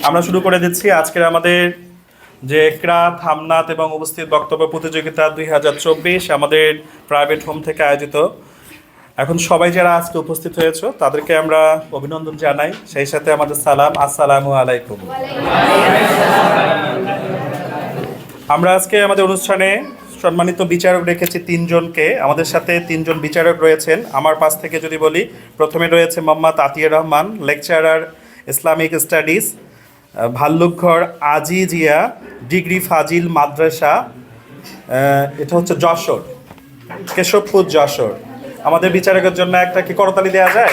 আমরা শুরু করে দিচ্ছি আজকের আমাদের যে ক্রাত হামনাত এবং উপস্থিত বক্তব্য প্রতিযোগিতা 2024 আমাদের প্রাইভেট হোম থেকে আয়োজিত। এখন সবাই যারা আজকে উপস্থিত হয়েছে তাদেরকে আমরা অভিনন্দন জানাই, সেই সাথে আমাদের সালাম, আসসালামু আলাইকুম। আমরা আজকে আমাদের অনুষ্ঠানে সম্মানিত বিচারক রেখেছি তিনজনকে। আমাদের সাথে তিনজন বিচারক রয়েছেন। আমার পাশ থেকে যদি বলি, প্রথমে রয়েছে Mohammad Atiar Rahman, lecturer Islamic studies, Bhallukghar Azizia degree Fazil Madrasa, এটা হচ্ছে যশোর, কেশবপুর যশোর। আমাদের বিচারকের জন্য একটা কি করতালি দেওয়া যায়?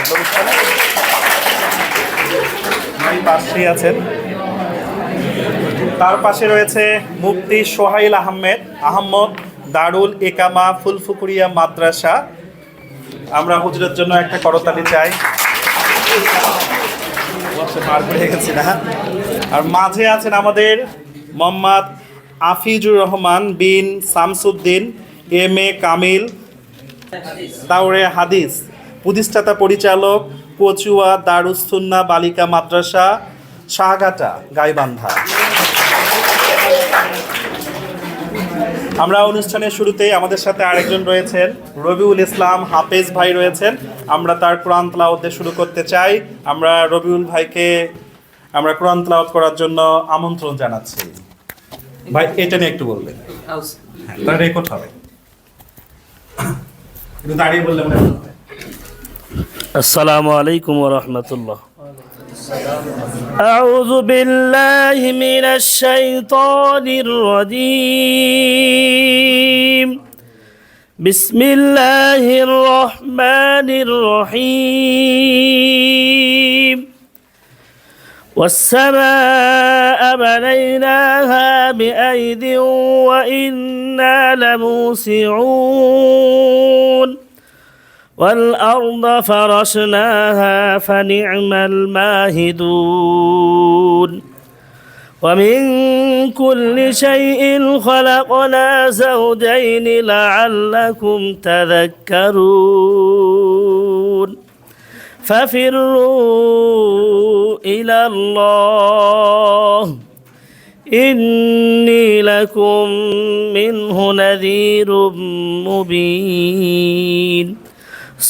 পাশেই আছেন। তার পাশে রয়েছে মুফতি সোহাইল আহমদ, দারুল একামা ফুলফুকুরিয়া মাদ্রাসা। আমরা হুজুরের জন্য একটা করতালি চাই। পার হয়ে গেছি না। আর মাঝে আছেন আমাদের মোহাম্মদ আফিজুর রহমান বিন শামসুদ্দিন, MA কামিল, দাওরে হাদিস, প্রতিষ্ঠাতা পরিচালক, কচুয়া দারুস সুন্নাহ বালিকা মাদ্রাসা, শাহঘাটা, গাইবান্ধা। আমরা অনুষ্ঠানের শুরুতেই আমাদের সাথে আরেকজন রয়েছেন, রবিউল ইসলাম হাফেজ ভাই রয়েছেন। আমরা তার কোরআন তেলাওয়াত শুরু করতে চাই। আমরা রবিউল ভাইকে আমরা কোরআন তেলাওয়াত করার জন্য আমন্ত্রণ জানাচ্ছি। ভাই এটা নিয়ে একটু বলবেন, তার রেকর্ড হবে, একটু দাঁড়িয়ে বললে মনে হবে। আসসালামু আলাইকুম ওয়া রাহমাতুল্লাহ। أعوذ بالله من الشيطان الرجيم. بسم الله الرحمن الرحيم. والسماء بنيناها بأيد وإنا لموسعون. والأرض فرشناها فنعم الماهدون. ومن كل شيء خلقنا زوجين لعلكم تذكرون. ففروا إلى الله إني لكم منه نذير مبين.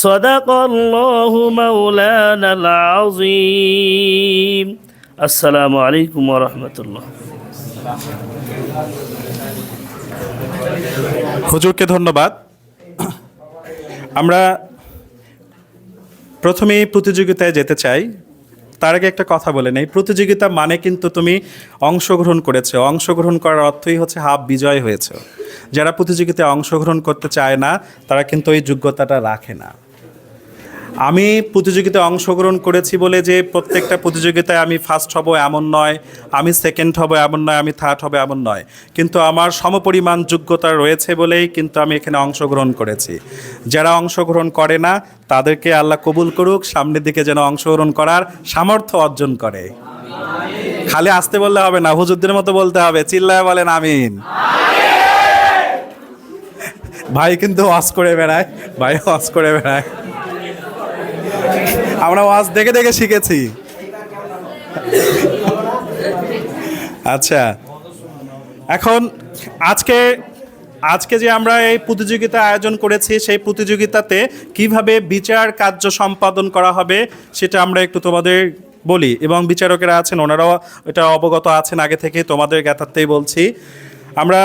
صدق الله مولانا العظيم. السلام عليكم ورحمة الله. হুজুরকে ধন্যবাদ। আমরা প্রথমেই প্রতিযোগিতায় যেতে চাই। তার আগে একটা কথা বলে নেই, প্রতিযোগিতা মানে কিন্তু তুমি অংশগ্রহণ করেছো। অংশগ্রহণ করার অর্থই হচ্ছে হাফ বিজয় হয়েছে। যারা প্রতিযোগিতায় অংশগ্রহণ করতে চায় না তারা কিন্তু এই যোগ্যতাটা রাখে না। আমি প্রতিযোগিতায় অংশগ্রহণ করেছি বলে যে প্রত্যেকটা প্রতিযোগিতায় আমি ফার্স্ট হব এমন নয়, আমি সেকেন্ড হব এমন নয়, আমি থার্ড হব এমন নয়, কিন্তু আমার সমপরিমাণ যোগ্যতা রয়েছে বলেই কিন্তু আমি এখানে অংশগ্রহণ করেছি। যারা অংশগ্রহণ করে না তাদেরকে আল্লাহ কবুল করুক, সামনের দিকে যেন অংশগ্রহণ করার সামর্থ্য অর্জন করে। খালি আসতে বললে হবে না, হুজুরদের মতো বলতে হবে, চিল্লায় বলেন আমিন। ভাই কিন্তু ওয়াজ করে বেড়ায়, ভাই ওয়াজ করে বেড়ায়। আমরা ওয়াজ দেখে দেখে শিখেছি। আচ্ছা, এখন আজকে যে আমরা এই প্রতিযোগিতা আয়োজন করেছি, সেই প্রতিযোগিতাতে কিভাবে বিচার কার্য সম্পাদন করা হবে সেটা আমরা একটু তোমাদের বলি, এবং বিচারকেরা আছেন ওনারাও এটা অবগত আছেন আগে থেকে, তোমাদের জ্ঞাতার্থেই বলছি। আমরা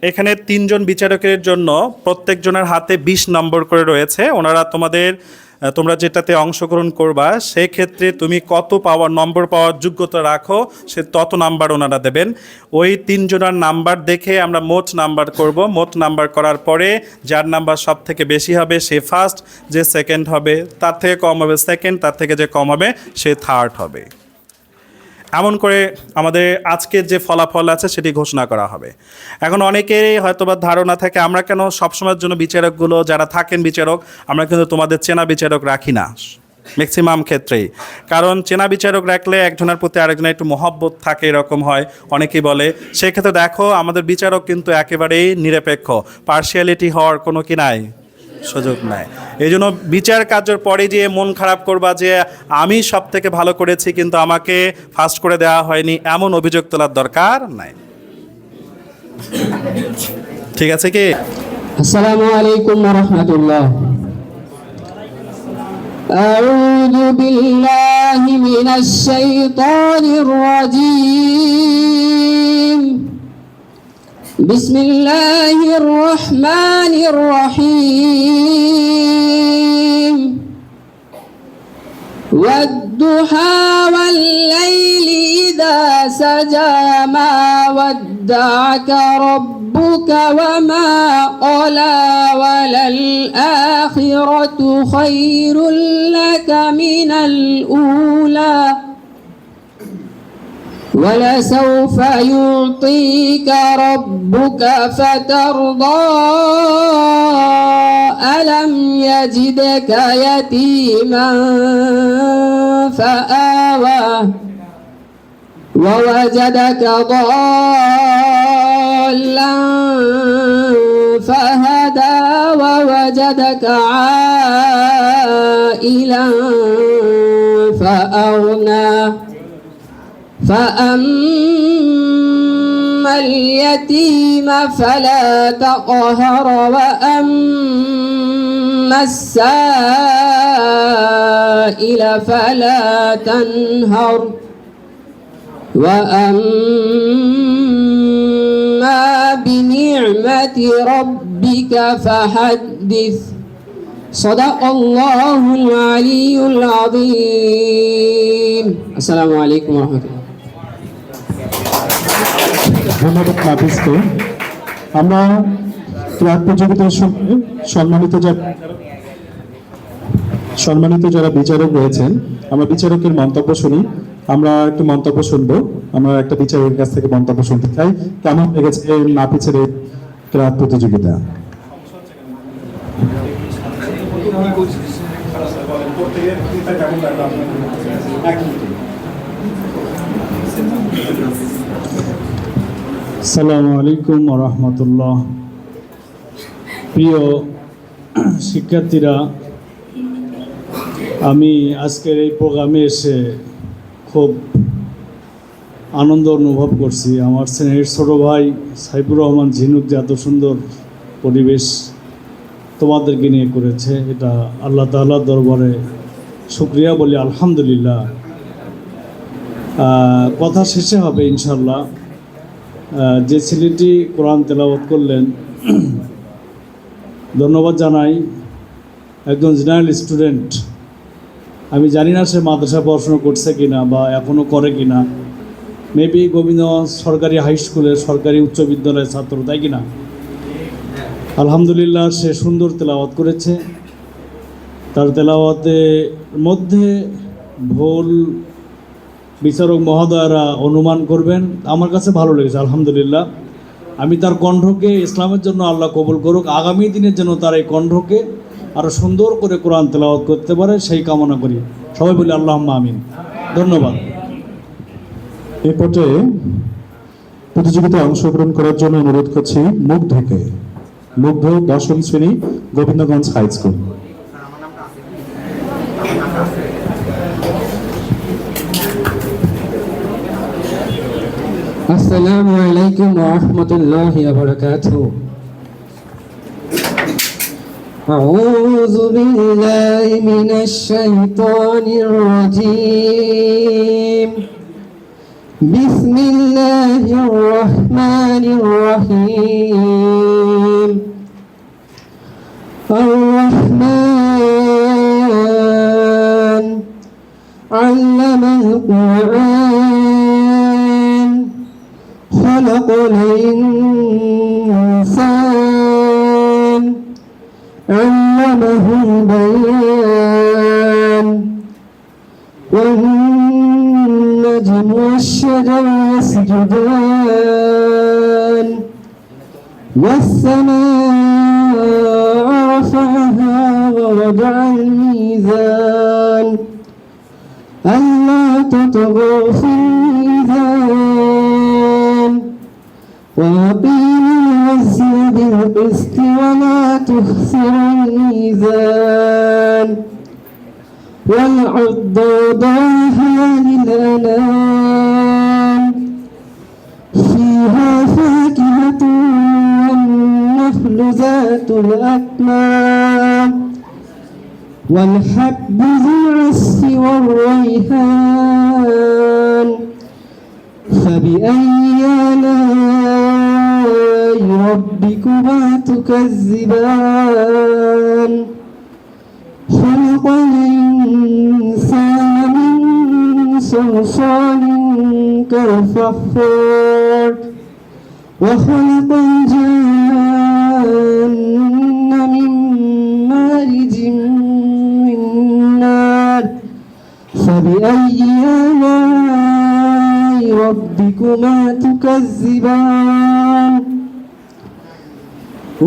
এখানে তিনজন বিচারকের জন্য প্রত্যেকজনের হাতে 20 নম্বর করে রয়েছে। ওনারা তোমরা যেটাতে অংশগ্রহণ করবা সেক্ষেত্রে তুমি কত নম্বর পাওয়ার যোগ্যতা রাখো সে তত নাম্বার ওনারা দেবেন। ওই তিনজনের নাম্বার দেখে আমরা মোট নাম্বার করব। মোট নাম্বার করার পরে যার নাম্বার সব থেকে বেশি হবে সে ফার্স্ট, যে সেকেন্ড হবে তার থেকে কম হবে সেকেন্ড, তার থেকে যে কম হবে সে থার্ড হবে। এমন করে আমাদের আজকের যে ফলাফল আছে সেটি ঘোষণা করা হবে। এখন অনেকেরই হয়তোবা ধারণা থাকে আমরা কেন সবসময়ের জন্য বিচারকগুলো যারা থাকেন বিচারক, আমরা কিন্তু তোমাদের চেনা বিচারক রাখি না ম্যাক্সিমাম ক্ষেত্রেই। কারণ চেনা বিচারক রাখলে একজনের প্রতি আরেকজনের একটু মহব্বত থাকে, এরকম হয় অনেকেই বলে। সেক্ষেত্রে দেখো আমাদের বিচারক কিন্তু একেবারেই নিরপেক্ষ, পার্শিয়ালিটি হওয়ার কোনো কি নাই, সুযোগ নাই। এই জন্য বিচার কার্যের পরে যে মন খারাপ করবা যে আমি সব থেকে ভালো করেছি কিন্তু আমাকে ফার্স্ট করে দেওয়া হয়নি, এমন অভিযোগ তোলার দরকার নাই। ঠিক আছে কি? আসসালামু আলাইকুম ওয়া রাহমাতুল্লাহ। আউযু বিল্লাহি মিনাশ শাইতানির রাজীম। বিসমিল্লাহির রহমানির রহিম। والضحى والليل إذا سجى ما ودعك ربك وما قلى وللآخرة خير لك من الأولى ولسوف يعطيك ربك فترضى ألم يجدك يتيما فآوى ووجدك ضالا فهدى ووجدك عائلا فأغنى فأما اليتيم فلا تقهر وأما السائل فلا تنهر وأما بنعمة ربك فحدث صدق الله العلي العظيم السلام عليكم ورحمة الله ধন্যবাদ নাফিসকে। আমরা ক্লাব প্রতিযোগিতার সময় সম্মানিত যারা বিচারক রয়েছেন, আমরা বিচারকের মন্তব্য শুনি। আমরা একটু মন্তব্য শুনবো। আমরা একটা বিচারকের কাছ থেকে মন্তব্য শুনতে চাই, কেমন লেগেছে নাফিসের এই ক্লাব প্রতিযোগিতা। আসসালামু আলাইকুম ওয়া রাহমাতুল্লাহ। প্রিয় শিক্ষার্থীরা, আমি আজকের এই প্রোগ্রামে এসে খুব আনন্দ অনুভব করছি। আমার স্নেহের ছোটো ভাই সাইফুর রহমান ঝিনুক যে এত সুন্দর পরিবেশ তোমাদেরকে নিয়ে করেছে, এটা আল্লাহ তাআলার দরবারে শুকরিয়া বলি আলহামদুলিল্লাহ। কথা শেষে হবে ইনশাল্লাহ। যে ছেলেটি কোরআন তেলাওয়াত করলেন, ধন্যবাদ জানাই। একজন জেনারেল স্টুডেন্ট, আমি জানি না সে মাদ্রাসা পড়াশোনা করছে কিনা বা এখনও করে কিনা। মেবি গোবিন্দগঞ্জ সরকারি হাই স্কুলের সরকারি উচ্চ বিদ্যালয়ের ছাত্র, তাই কিনা? আলহামদুলিল্লাহ, সে সুন্দর তেলাওয়াত করেছে। তার তেলাওয়াতের মধ্যে ভুল বিচারক মহোদয়রা অনুমান করবেন। আমার কাছে ভালো লেগেছে আলহামদুলিল্লাহ। আমি তার কণ্ঠকে ইসলামের জন্য আল্লাহ কবুল করুক, আগামী দিনের জন্য তার এই কণ্ঠকে আরও সুন্দর করে কোরআন তেলাওয়াত করতে পারে সেই কামনা করি। সবাই বলি আল্লাহুম্মা আমিন। ধন্যবাদ। এই পর্যায়ে প্রতিযোগিতায় অংশগ্রহণ করার জন্য অনুরোধ করছি মুগ্ধকে। মুগ্ধ 10ম শ্রেণী, গোবিন্দগঞ্জ হাই স্কুল। السلام عليكم ورحمة الله وبركاته. أعوذ بالله من الشيطان الرجيم. بسم الله الرحمن الرحيم. الرحمن علم القرآن خلق الإنسان علمه البيان والنجم والشجر يسجدان والسماء رفعها ووضع الميزان ألا تطغوا في الميزان وأقيموا الوزن بالقسط ولا تخسر الميزان والعد ضاها للأنام فيها فاكهة والنخل ذات الأكمام والحب ذو العصف والريحان فبأي آلاء ربكما تكذبان خلق الإنسان من صلصال كالفخار وخلق الجن من مارج من نار فبأي آلاء ربكما تكذبان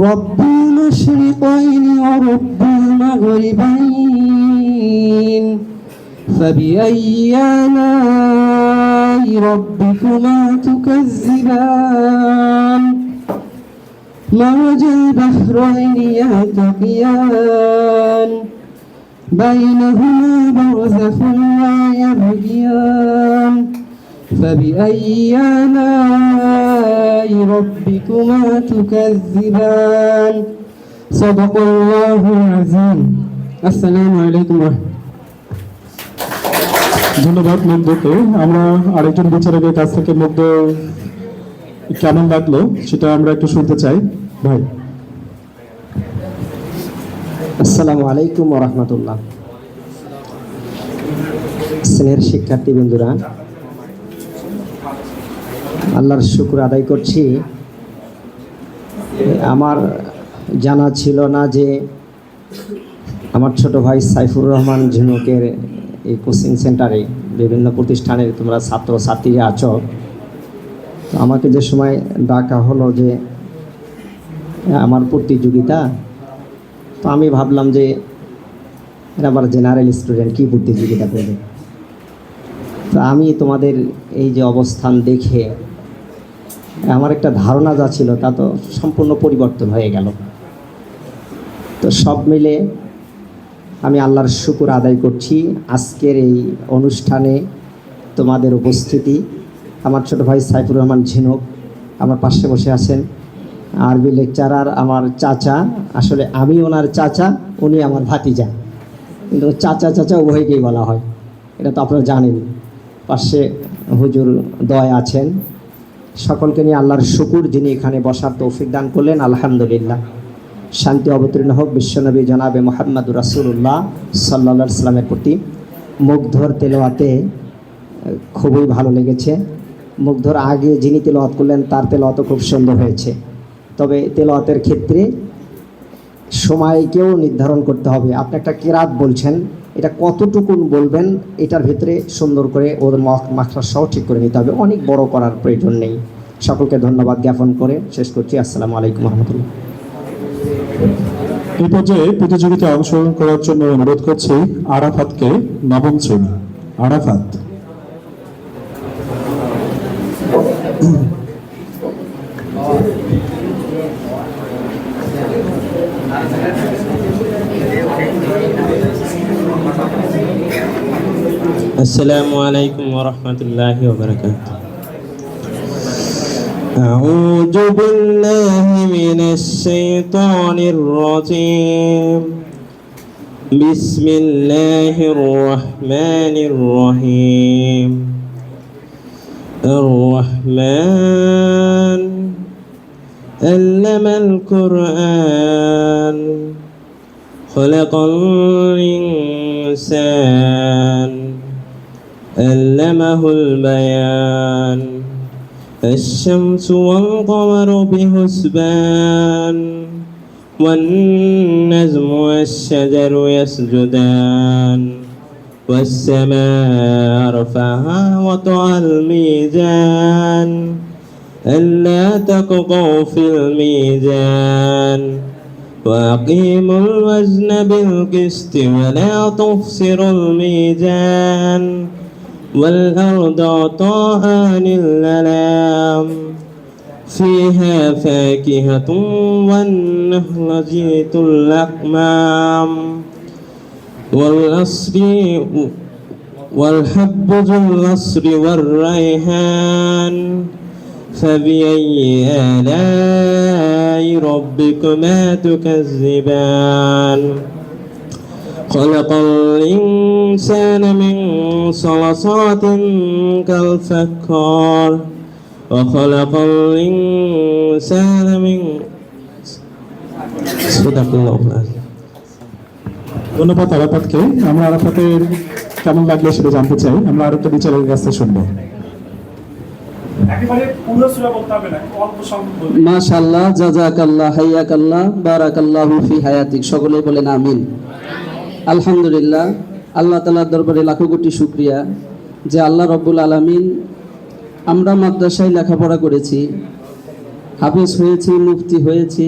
رب المشرقين ورب المغربين فبأي آلاء ربكما تكذبان مرج البحرين يلتقيان بينهما برزخ لا يبغيان فبأي آلاء ربكما تكذبان صدق الله العظيم السلام عليكم ورحمة ধন্যবাদ মুগ্ধকে। আমরা আরেকজন বিচারকের কাছ থেকে মুগ্ধ কেমন লাগলো সেটা আমরা একটু শুনতে চাই। ভাই, আসসালামু আলাইকুম ওয়া রাহমাতুল্লাহ। স্নেহের শিক্ষার্থী বন্ধুরা, আল্লাহর শুকর আদায় করছি। আমার জানা ছিল না যে আমার ছোট ভাই সাইফুর রহমান ঝিনুকের এই কোচিং সেন্টারে বিভিন্ন প্রতিষ্ঠানের তোমরা ছাত্র ছাত্রীরা আছো। তো আমাকে যে সময় ডাকা হলো যে আমার প্রতিযোগিতা, তো আমি ভাবলাম যে এরা আবার জেনারেল স্টুডেন্ট কী প্রতিযোগিতা করবে। তো আমি তোমাদের এই যে অবস্থান দেখে আমার একটা ধারণা যা ছিল তা তো সম্পূর্ণ পরিবর্তন হয়ে গেল। তো সব মিলে আমি আল্লাহর শুকর আদায় করছি আজকের এই অনুষ্ঠানে তোমাদের উপস্থিতি। আমার ছোট ভাই সাইফুর রহমান ঝিনুক আমার পাশে বসে আছেন, আরবি লেকচারার আমার চাচা। আসলে আমি ওনার চাচা, উনি আমার ভাতিজা, কিন্তু চাচা চাচা উভয়কেই বলা হয়, এটা তো আপনারা জানেন। পাশে হুজুর দয় আছেন। সকলকে নিয়ে আল্লাহর শুকুর, যিনি এখানে বসার তৌফিক দান করলেন, আলহামদুলিল্লাহ। শান্তি অবতীর্ণ হোক বিশ্বনবী জনাবে মুহাম্মদুর রাসূলুল্লাহ সাল্লাল্লাহু আলাইহি সাল্লামের প্রতি। মুগ্ধর তেলাওয়াতে খুবই ভালো লেগেছে। মুগ্ধর আগে যিনি তেলাওয়াত করলেন তার তেলাওয়াতও খুব সুন্দর হয়েছে। তবে তেলাওয়াতের ক্ষেত্রে সময়কেও নির্ধারণ করতে হবে। আপনি একটা কেরাত বলছেন, এটা কতটুকুন বলবেন এটার ভিতরে সুন্দর করে ওর মাখরাজ সহ ঠিক করে নিতে হবে, অনেক বড় করার প্রয়োজন নেই। সকলকে ধন্যবাদ জ্ঞাপন করে শেষ করছি। আসসালামু আলাইকুম রহমতুল্লাহ। এই পর্যায়ে প্রতিযোগিতায় অংশগ্রহণ করার জন্য অনুরোধ করছি আরাফাতকে, নবম শ্রেণী। আরাফাত। السلام عليكم ورحمة الله وبركاته. أعوذ بالله من الشيطان الرجيم. بسم الله الرحمن الرحيم. الرحمن علم القرآن خلق الإنسان علمه البيان الشمس والقمر بحسبان والنجم والشجر يسجدان والسماء رفعها وضع الميزان ألا تطغوا في الميزان وأقيموا الوزن بالقسط ولا تخسروا الميزان والأرض وطاء للأنام فيها فاكهة والنخل ذات الأكمام والعصر والحب ذو العصر والريحان فبأي آلاء ربكما تكذبان خلق الإنسان من صلصات كالفخار وخلق الإنسان من صدق الله العظيم ধন্যবাদ আরাফাতকে। আমরা আরাফাতের কেমন লাগলো সেটা জানতে চাই। আমরা আরেকটা বিচারকের কাছ থেকে শুনবো। একেবারে পুরো সূরা বলতে হবে না, অল্প সংখ্যক বলতে। মাশাআল্লাহ, জাযাকাল্লাহ, হাইয়াকাল্লাহ, বারাকাল্লাহু ফি হায়াতিক। সকলে বলেন আমিন। আলহামদুলিল্লাহ, আল্লাহ তাআলার দরবারে লাখো কোটি শুকরিয়া যে আল্লাহ রব্বুল আলামিন, আমরা মাদ্রাসায় লেখাপড়া করেছি, হাফেজ হয়েছি, মুফতি হয়েছি,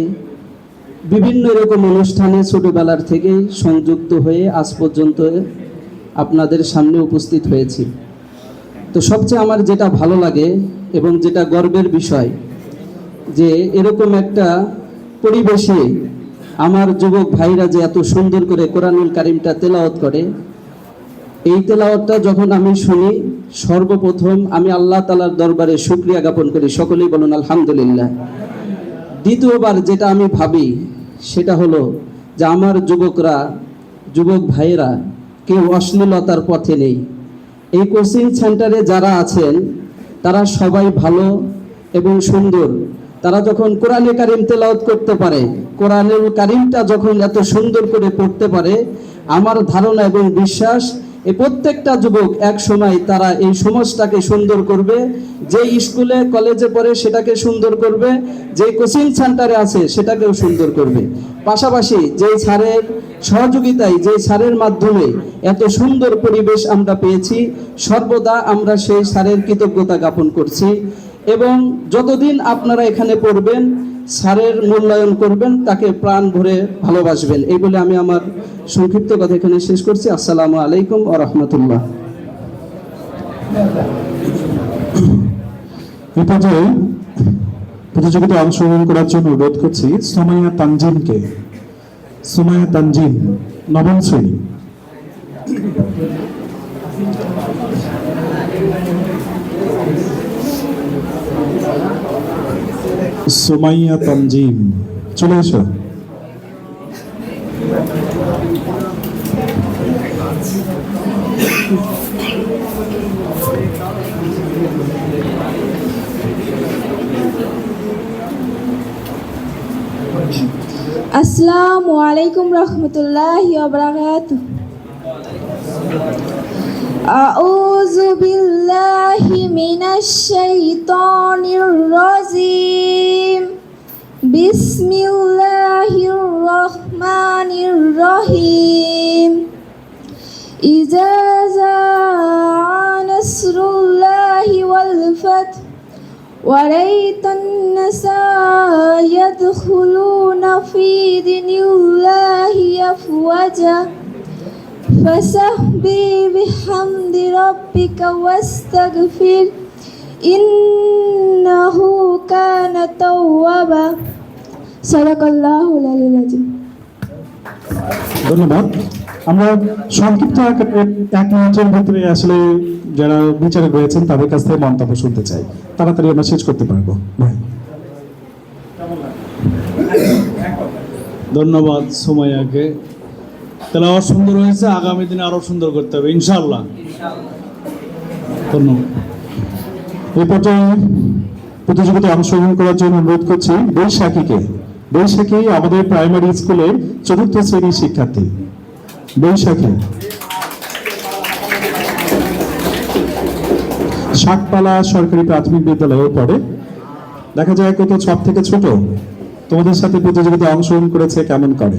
বিভিন্ন রকম অনুষ্ঠানে ছোটবেলার থেকেই সংযুক্ত হয়ে আজ পর্যন্ত আপনাদের সামনে উপস্থিত হয়েছি। তো সবচেয়ে আমার যেটা ভালো লাগে এবং যেটা গর্বের বিষয়, যে এরকম একটা পরিবেশে আমার যুবক ভাইরা যে এত সুন্দর করে কোরআনুল কারিমটা তেলাওয়াত করে, এই তেলাওয়াতটা যখন আমি শুনি, সর্বপ্রথম আমি আল্লাহ তাআলার দরবারে শুকরিয়া জ্ঞাপন করি। সকলেই বলুন আলহামদুলিল্লাহ। দ্বিতীয়বার যেটা আমি ভাবি সেটা হলো যে আমার যুবক ভাইয়েরা কেউ অশ্লীলতার পথে নেই। এই কোচিং সেন্টারে যারা আছেন তারা সবাই ভালো এবং সুন্দর। তারা যখন কোরআনে কারিম তেলাওয়াত করতে পারে, কোরআনুল কারিমটা যখন এত সুন্দর করে পড়তে পারে, আমার ধারণা এবং বিশ্বাস এই প্রত্যেকটা যুবক এক সময় তারা এই সমাজটাকে সুন্দর করবে। যে স্কুলে কলেজে পড়ে সেটাকে সুন্দর করবে, যে কোচিং সেন্টারে আছে সেটাকেও সুন্দর করবে। পাশাপাশি যে স্যারের সহযোগিতায়, যে স্যারের মাধ্যমে এত সুন্দর পরিবেশ আমরা পেয়েছি, সর্বদা আমরা সেই স্যারের কৃতজ্ঞতা জ্ঞাপন করছি। এবং যতদিন আপনারা এখানে পড়বেন, স্যারের মূল্যায়ন করবেন, তাকে প্রাণ ভরে ভালোবাসবেন। এই বলে আমি আমার সংক্ষিপ্ত কথা এখানে শেষ করছি। আসসালামু আলাইকুম ওয়া রাহমাতুল্লাহ। এই পর্যায়ে প্রতিযোগিতায় অংশগ্রহণ করার জন্য অনুরোধ করছি সুমাইয়া তানজিমকে। সুমাইয়া তানজিম, নবম শ্রেণী। সুমাইয়া তানজিম, চলে এসো। আসসালামু আলাইকুম রহমতুল্লাহি ওয়া বারাকাতুহু। আউযু বিল্লাহি মিনাশ শাইতানির রাজিম। বিসমিল্লাহির রহমানির রহিম। ইযা জাআ নাসরুল্লাহি ওয়াল ফাth ورأيت الناس يدخلون في دين الله أفواجا فسبح بحمد ربك واستغفر إنه كان توابا صدق الله العلي العظيم। ধন্যবাদ। আমরা সংক্ষিপ্ত আকারে 1 মিনিটের ভিতরে আসলে যারা বিচারক রয়েছেন তাদের কাছ থেকে মন্তব্য শুনতে চাই। তাড়াতাড়ি আমরা শেষ করতে পারবো। ভাই, ধন্যবাদ সুমাইয়াকে। তেলাওয়াত সুন্দর হয়েছে, আগামী দিনে আরো সুন্দর করতে হবে ইনশাআল্লাহ। ধন্যবাদ। এই পর্যায়ে প্রতিযোগিতায় অংশগ্রহণ করার জন্য অনুরোধ করছি বৈশাখীকে। বৈশাখী আমাদের প্রাইমারি স্কুলের 4র্থ শ্রেণীর শিক্ষার্থী। বৈশাখী শাকপালা সরকারি প্রাথমিক বিদ্যালয়ে পড়ে। দেখা যায় কত সব থেকে ছোট, তোমাদের সাথে প্রতিযোগিতায় অংশগ্রহণ করেছে, কেমন করে?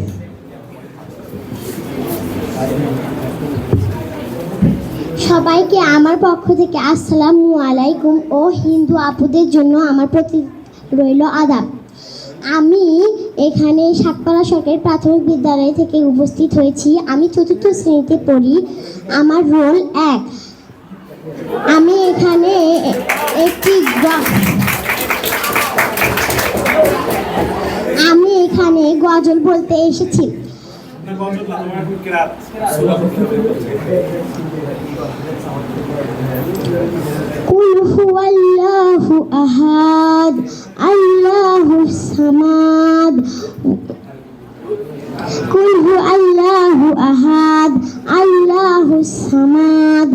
সবাইকে আমার পক্ষ থেকে আসসালামু আলাইকুম ও হিন্দু আপুদের জন্য আমার প্রতি রইল আদাব। আমি এখানে শাকপালা সরকারি প্রাথমিক বিদ্যালয় থেকে উপস্থিত হয়েছি। আমি 4র্থ শ্রেণীতে পড়ি। আমার রোল 1। আমি এখানে একটি এখানে গজল বলতে এসেছি। কুল হুয়াল্লাহু আহাদ আল্লাহুস সামাদ কুল হুয়াল্লাহু আহাদ আল্লাহুস সামাদ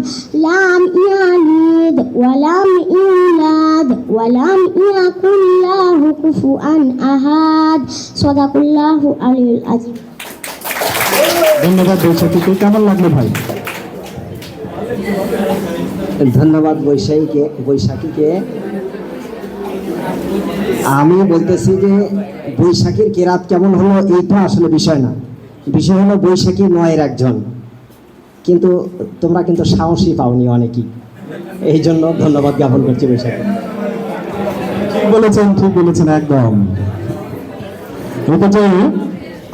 লাম ইয়ালিদ ওয়া লাম ইউলাদ ওয়া লাম ইয়াকুল লাহু কুফুয়ান আহাদ। সাদাকাল্লাহু আলিয়্যুল আযীম। ধন্যবাদ বৈশাখীকে। কেমন লাগলো ভাই? ধন্যবাদ বৈশাখীকে। আমি বলতেছি যে বৈশাখীর কেরাত কেমন হলো এইটা আসলে বিষয় না, বিষয় হলো বৈশাখী নয়ের একজন, কিন্তু তোমরা কিন্তু সাহসী পাওনি অনেকেই, এই জন্য ধন্যবাদ জ্ঞাপন করছি বৈশাখী। ঠিক বলেছেন একদম। এরপরে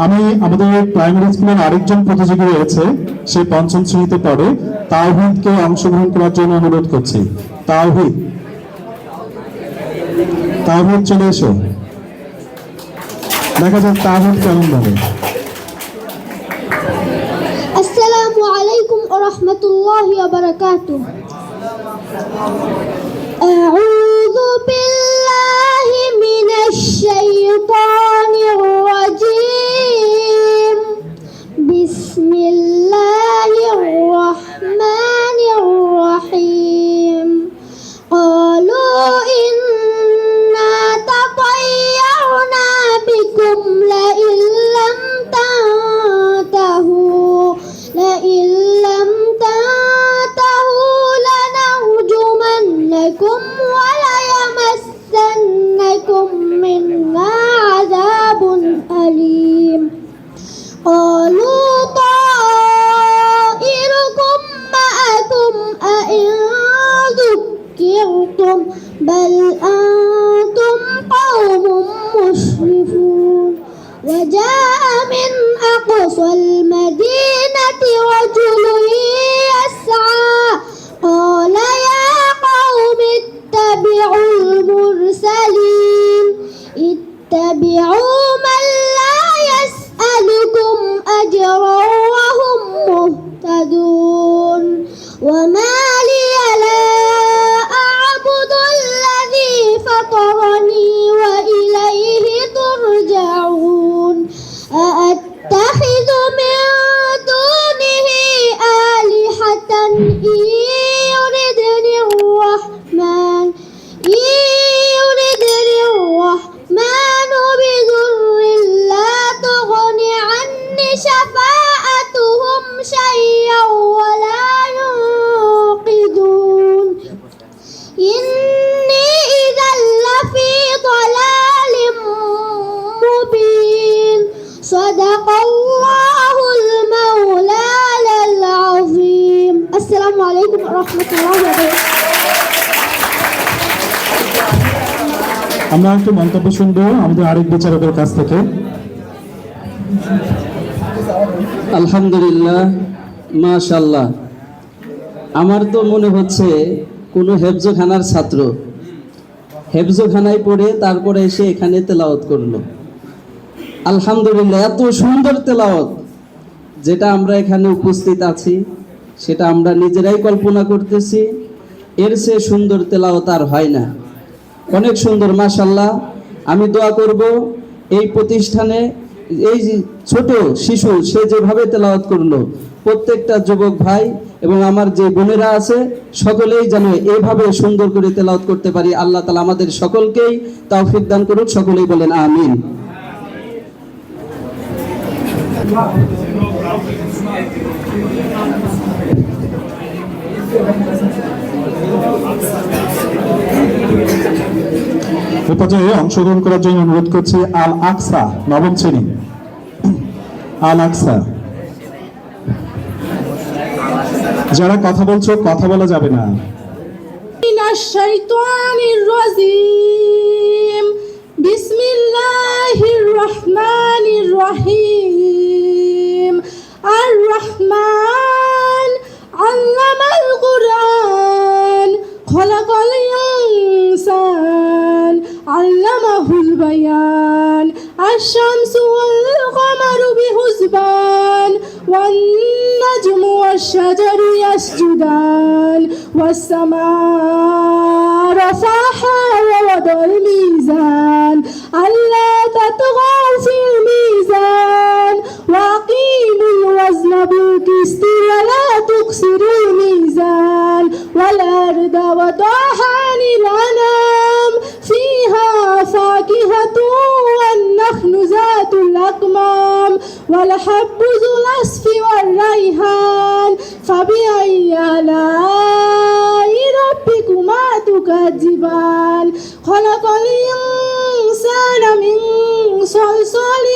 আমি আমাদের প্রাইমারি স্কুলের আরেকজন প্রতিযোগী রয়েছে, সে পঞ্চম শ্রেণীতে পড়ে, তাওহীদকে অংশগ্রহণ করার জন্য অনুরোধ করছি। তাওহীদ চলে এসো, দেখা যাক তাওহীদ কেমন ভাবে। আসসালামু আলাইকুম ওয়া রাহমাতুল্লাহি ওয়া বারাকাতুহু। আউযু বিল্লাহি মিনাশ শাইতানির রাজীম। বিসমিল্লাহির রাহমানির রাহিম। ক্বালু ইন্না তাতায়্যারনা বিকুম লাইন লাম তান্তাহু لنرجمنكم وليمسنكم منا عذاب أليم. قالوا طائركم معكم أئن ذكرتم بل أنتم قوم مسرفون. وجاء من أقصى المدينة رجل يسعى قال يا قوم اتبعوا المرسلين اتبعوا من لا يسألكم أجرا وهم مهتدون. وما لي لا أعبد الذي فطرني وإليه ترجعون. أأتخذ من دونه آلهة إن يردني الرحمن بضر لا تغن عني شفاعتهم شيئا ولا ينقذون. إني إذا لفي ضلال مبين. صدق الله المولانا العظيم. السلام عليكم ورحمة الله وبركاته. আমরা একটু মন্তব্য শুনবো আমাদের আরেক বিচারকের কাছ থেকে। আলহামদুলিল্লাহ, মাশাআল্লাহ। আমার তো মনে হচ্ছে কোনো হেফজখানার ছাত্র হেফজখানায় পড়ে তারপরে এসে এখানে তেলাওয়াত করলো। আলহামদুলিল্লাহ, এত সুন্দর তেলাওয়াত, যেটা আমরা এখানে উপস্থিত আছি সেটা আমরা নিজেরাই কল্পনা করতেছি, এর চেয়ে সুন্দর তেলাওয়াত আর হয় না। অনেক সুন্দর, মাশাআল্লাহ। আমি দোয়া করব এই প্রতিষ্ঠানে এই যে ছোট শিশু সে যেভাবে তেলাওয়াত করলো, প্রত্যেকটা যুবক ভাই এবং আমার যে বোনেরা আছে সকলেই যেন এইভাবে সুন্দর করে তেলাওয়াত করতে পারি। আল্লাহ তাআলা আমাদের সকলকেই তৌফিক দান করুক, সকলেই বলেন আমিন। এ পর্যায়ে অংশগ্রহণ করার জন্য অনুরোধ করছি আল আকসা, নবম শ্রেণী। আল আকসা, যারা কথা বলছো কথা বলা যাবে না। মিনাশ শাইতানির রাজিম। বিসমিল্লাহির রহমানির রহিম। আর রহমান আল্লামাল কুরআন খলাকাল ইনসান আল্লামাহুল বায়ান। আশ-শামসু بحسبان والنجم والشجر يسجدان والسماء رفعها ووضع الميزان ألا تطغوا في الميزان وأقيموا الوزن بالقسط ولا تخسروا الميزان والأرض وضعها للأنام فيها فاكهة والنخل ذات الأكمام والحب ذو العصف والريحان فبأي آلاء ربكما تكذبان خلق الإنسان من صلصال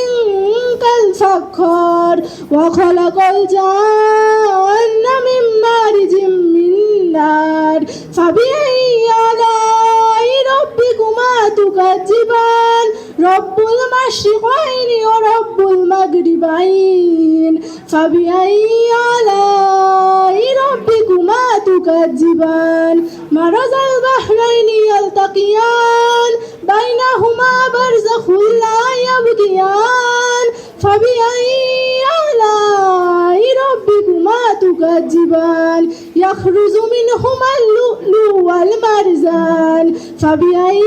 كالفخار وخلق الجن من مارج من نار فبأي آلاء ربكما تكذبان رب المشرقين ورب المغربين فبأي آلاء ربكما تكذبان مرج البحرين يلتقيان بينهما برزخ لا يبغيان فبأي آلاء ربكما تكذبان يخرج منهما اللؤلؤ والمرجان فبأي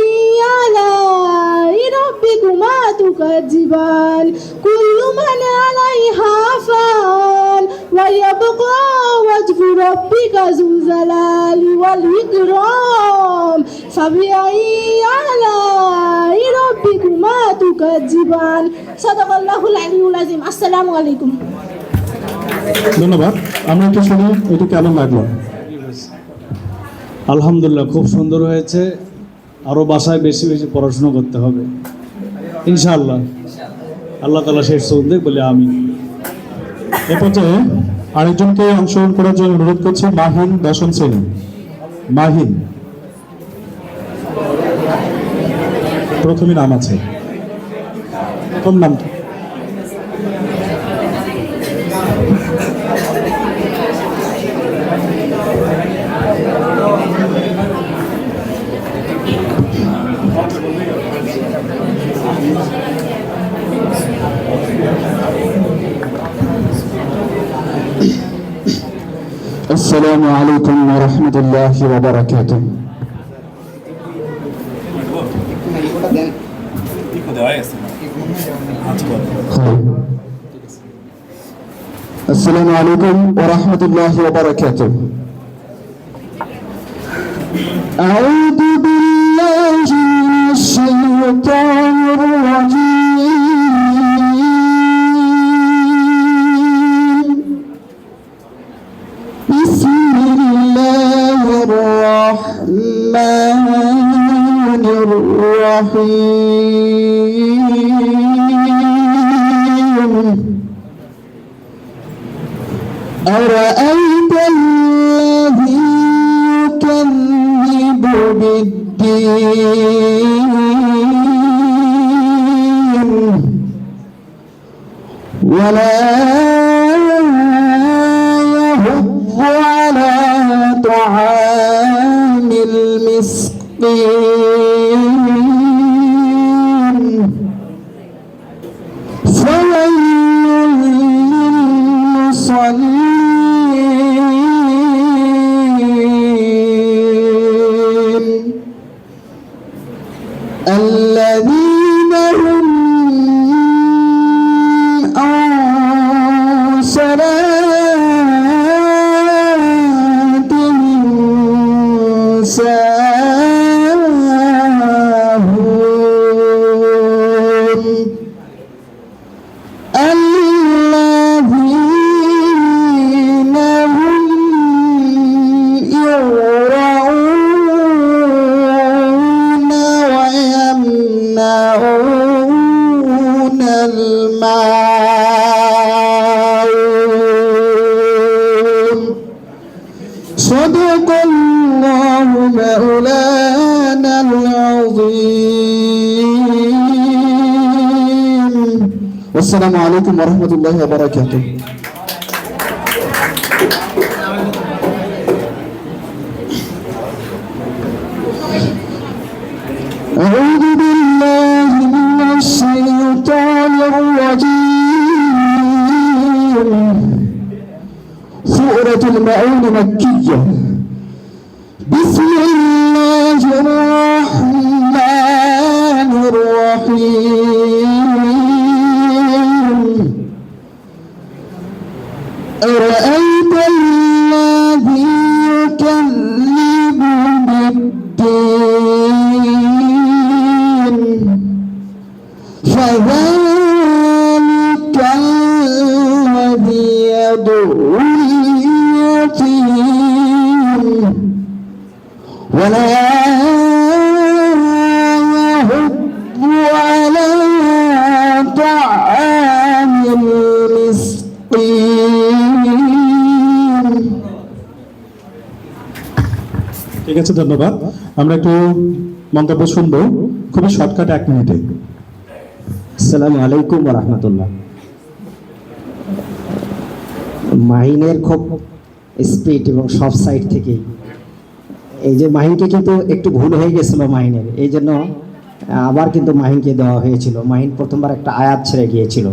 آلاء ربكما تكذبان كل من عليها فان ويبقى وجه ربك ذو الجلال والإكرام فبأي آلاء ربكما تكذبان صدق الله العلي العظيم السلام عليكم ধন্যবাদ। আমরা একটু শুনি এটা কেমন লাগলো। আলহামদুলিল্লাহ, খুব সুন্দর হয়েছে। আরও বাসায় বেশি বেশি পড়াশোনা করতে হবে ইনশাআল্লাহ। আল্লাহ তাআলা শেষ সুন্দর বলে আমি এ পর্যায়ে আরেকজনকে অংশগ্রহণ করার জন্য অনুরোধ করছি, মাহিন, 10ম শ্রেণী। মাহিন, প্রথমে নাম আছে, প্রথম নাম কি? السلام عليكم ورحمة الله وبركاته. السلام عليكم ورحمة الله وبركاته. أعوذ بالله من الشيطان الرجيم. بسم الله الرحمن الرحيم. أرأيت الذي يكذب بالدين ولا يحض على طعام المسكين فويل للمصلين الذين هم عن صلاتهم ساهون الذين هم يراءون ويمنعون الماعون صدق الله مولانا العظيم. والسلام عليكم ورحمة الله وبركاته. أعوذ بالله من الشيطان الرجيم. مكية بسم الله الرحمن الرحيم أرأيت الذي يكذب بالدين فذلك الذي يدعو اليتيم ولا يحض على طعام المسكين. ঠিক আছে, ধন্যবাদ। আমরা একটু মন্তব্য শুনবো, খুবই শর্টকাট 1 মিনিটে। আসসালামু আলাইকুম ওয়া রাহমাতুল্লাহ। মাহিনের খুব স্পিড এবং সব সাইড থেকে এই যে মাহিনকে কিন্তু একটু ভুল হয়ে গেছিল মাহিনের, এই জন্য আবার কিন্তু মাহিনকে দেওয়া হয়েছিল। মাহিন প্রথমবার একটা আয়াত ছেড়ে গিয়েছিল।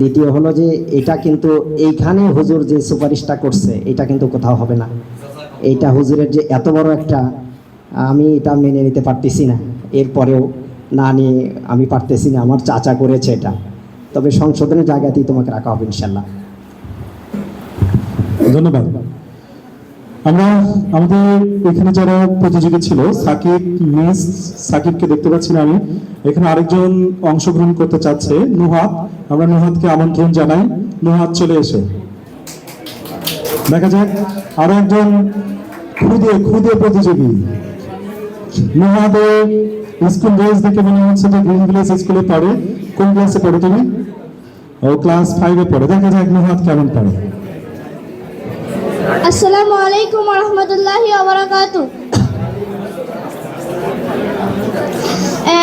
দ্বিতীয় হলো যে এটা কিন্তু এইখানে হুজুর যে সুপারিশটা করছে এটা কিন্তু কোথাও হবে না। এইটা হুজুরের যে এত বড় একটা, আমি এটা মেনে নিতে পারতেছি না। এরপরেও না নিয়ে আমি পারতেছি না, আমার চাচা করেছে এটা। তবে সংশোধনের জায়গাতেই তোমাকে রাখা হবে ইনশাল্লাহ। ধন্যবাদ। আমরা আমাদের এখানে যারা প্রতিযোগী ছিল, সাকিব মিস সাকিবকে দেখতে পাচ্ছি না আমি। এখানে আরেকজন অংশগ্রহণ করতে চাচ্ছে, নুহাত। আমরা নুহাতকে আমন্ত্রণ জানাই। নুহাত চলে এসো। দেখা যাক আরো একজন খুদে প্রতিযোগী। নুহাতের স্কুল ড্রেস দেখে মনে হচ্ছে যে গ্রিন ভিলেজ স্কুলে পড়ে। কোন ক্লাসে পড়ো তুমি? ও ক্লাস 5-এ পড়ে। দেখা যাক নুহাত কেমন পড়ে। আসসালামু আলাইকুম ওয়া রাহমাতুল্লাহি ওয়া বারাকাতুহু।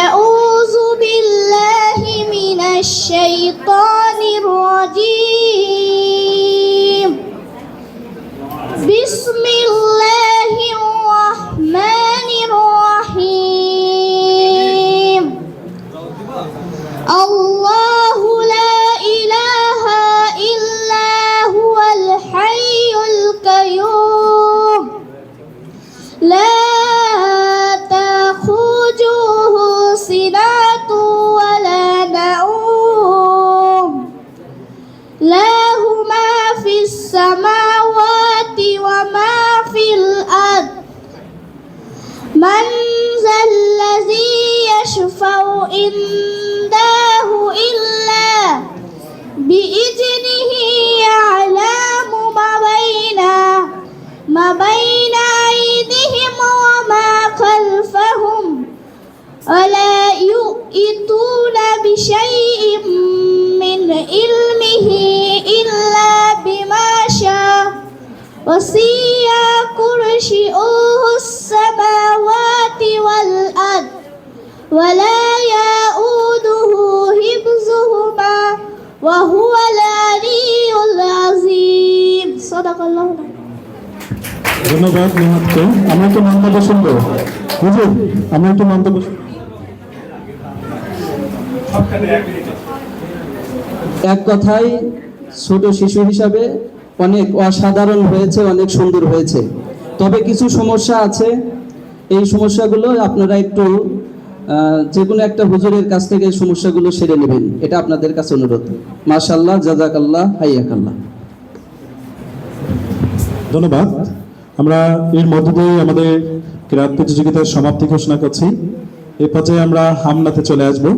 আউযু বিল্লাহি মিনাশ শাইতানির রাজীম। বিসমিল্লাহির রাহমানির রাহিম। আল্লাহু লা ইলাহা ইল্লা হুয়াল হাইয়ুল কাইয়্যুম লা তাখুযুহু সিনাতু ওয়া লা নাওম লাহু মা ফিস সামাওয়াতি ওয়া মা ফিল আরদ মান যাল্লাযী ইয়াশফাউ ইনদাহু ইল্লা বিইজনিহি ইয়ালামু মা বাইনা আইদিহিম ওয়া মা খালফাহুম ওয়া লা ইউইতুনা বিশাইইম মিন ইলমিহি ইল্লা বিমা শাআ ওয়াসিয়া কুরসিয়ুহুস সামাওয়াতি ওয়াল আরদ ওয়া লা ইয়াউদুহু হিফযুহুমা ওয়া হুয়াল আলিয়্যুল আযীম। সাদাকাল্লাহু। ধন্যবাদ নুহাতকে। আমরা একটু মন্তব্য শুনবো। হুজুর, আমরা একটু মন্তব্য এক কথায় ছোট শিশু হিসাবে অনেক অসাধারণ হয়েছে, অনেক সুন্দর হয়েছে। তবে কিছু সমস্যা আছে, এই সমস্যাগুলো আপনারা একটু যে কোনো একটা হুজুরের কাছ থেকে সমস্যাগুলো সেরে নেবেন, এটা আপনাদের কাছে অনুরোধ। মাশাআল্লাহ, জাযাকাল্লাহ, হাইয়াকাল্লাহ। ধন্যবাদ। আমরা এর মধ্য দিয়ে আমাদের ক্রীড়া প্রতিযোগিতার সমাপ্তি ঘোষণা করছি। এই পর্যায়ে আমরা হামলাতে চলে আসবো।